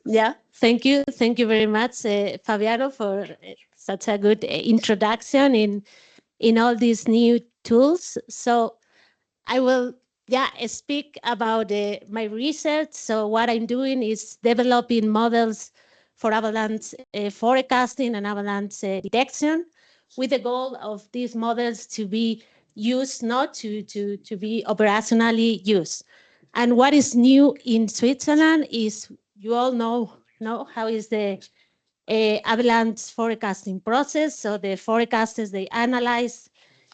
Yeah, thank you. Thank you very much, Fabiano, for such a good introduction in all these new tools. So I will, yeah, speak about my research. So what I'm doing is developing models for avalanche forecasting and avalanche detection, with the goal of these models to be used, not to be operationally used. And what is new in Switzerland is, you all know how is the avalanche forecasting process. So the forecasters, they analyze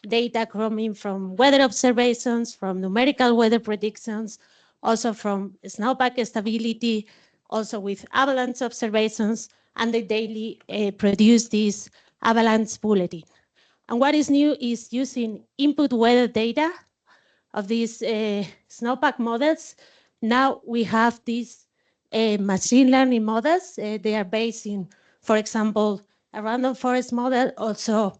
data coming from weather observations, from numerical weather predictions, also from snowpack stability, also with avalanche observations, and they daily produce this avalanche bulletin. And what is new is using input weather data of these snowpack models. Now we have these machine learning models. They are based in, for example, a random forest model, also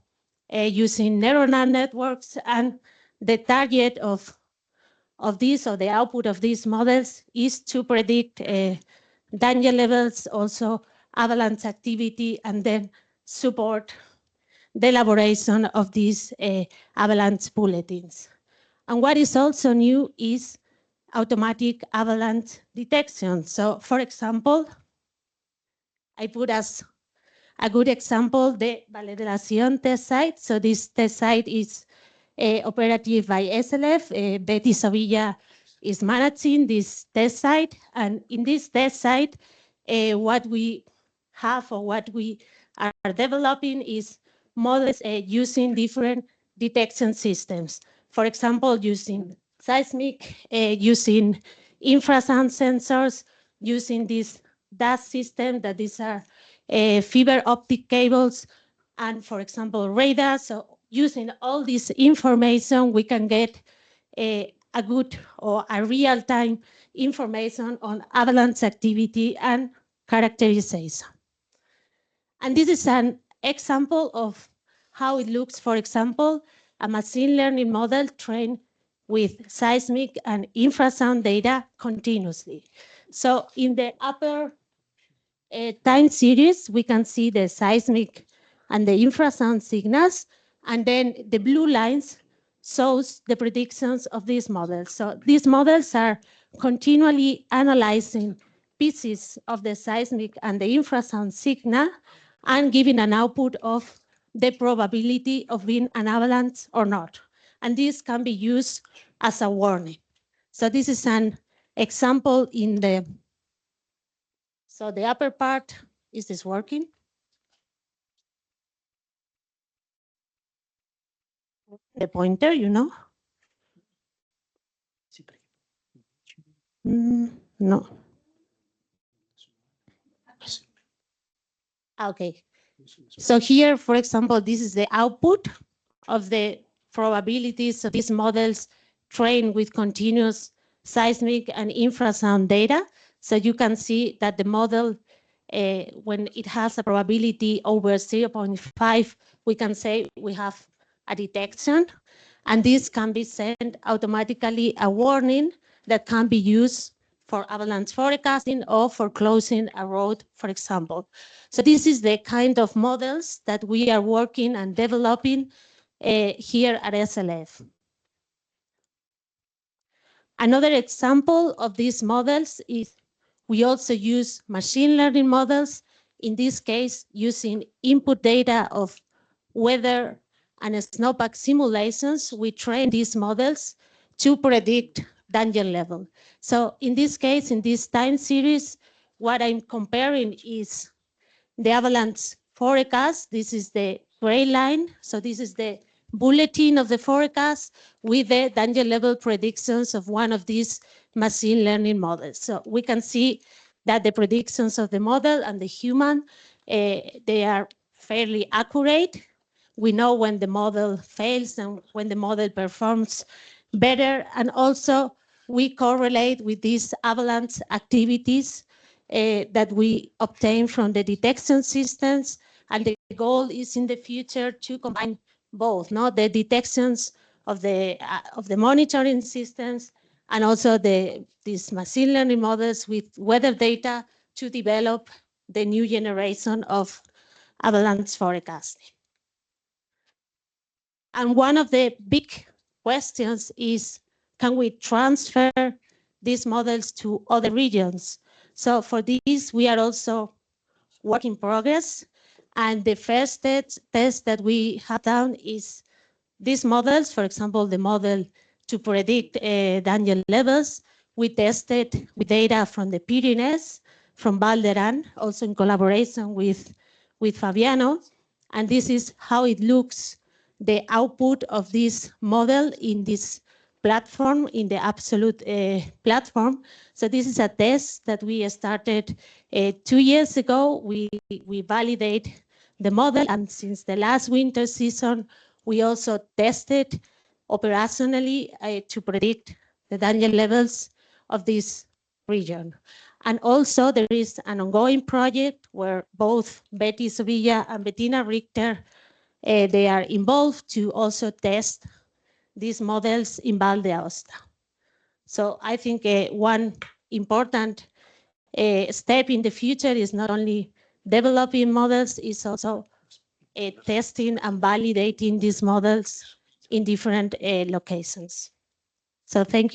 using neuronal networks. And the target of this, or the output of these models, is to predict danger levels, also avalanche activity, and then support the elaboration of these avalanche bulletins. And what is also new is automatic avalanche detection. So, for example, I put as a good example the Valanghe test site. So this test site is operative by SLF. Betty Sevilla is managing this test site. And in this test site, what we have, or what we are developing, is models using different detection systems. For example, using seismic, using infrasound sensors, using this DAS system, that these are fiber optic cables, and, for example, radar. So using all this information, we can get a good, or a real-time information on avalanche activity and characterization. And this is an example of how it looks. For example, a machine learning model trained with seismic and infrasound data continuously. So in the upper time series, we can see the seismic and the infrasound signals, and then the blue lines shows the predictions of these models. So these models are continually analyzing pieces of the seismic and the infrasound signal and giving an output of the probability of being an avalanche or not. And this can be used as a warning. So this is an example in the, so the upper part, is this working? The pointer, no. Okay. So here, for example, this is the output of the probabilities of these models trained with continuous seismic and infrasound data. So you can see that the model, when it has a probability over 0.5, we can say we have a detection, and this can be sent automatically a warning that can be used for avalanche forecasting or for closing a road, for example. So this is the kind of models that we are working and developing here at SLF. Another example of these models is we also use machine learning models, in this case using input data of weather and snowpack simulations. We train these models to predict danger level. So in this case, in this time series, what I'm comparing is the avalanche forecast. This is the gray line. So this is the bulletin of the forecast with the danger level predictions of one of these machine learning models. So we can see that the predictions of the model and the human, they are fairly accurate. We know when the model fails and when the model performs better. And also we correlate with these avalanche activities that we obtain from the detection systems. And the goal is in the future to combine both, the detections of the monitoring systems, and also these machine learning models with weather data to develop the new generation of avalanche forecasting. And one of the big questions is, can we transfer these models to other regions? So for this, we are also work in progress. And the first test that we have done is these models, for example, the model to predict danger levels. We tested with data from the Pyrenees, from Valderan, also in collaboration with Fabiano. And this is how it looks, the output of this model in this platform, in the absolute platform. So this is a test that we started 2 years ago. We validate the model, and since the last winter season, we also tested operationally to predict the danger levels of this region. And also there is an ongoing project where both Betty Sevilla and Bettina Richter, they are involved to also test these models in Val d'Aosta. So I think one important step in the future is not only developing models, it's also testing and validating these models in different locations. So thank you.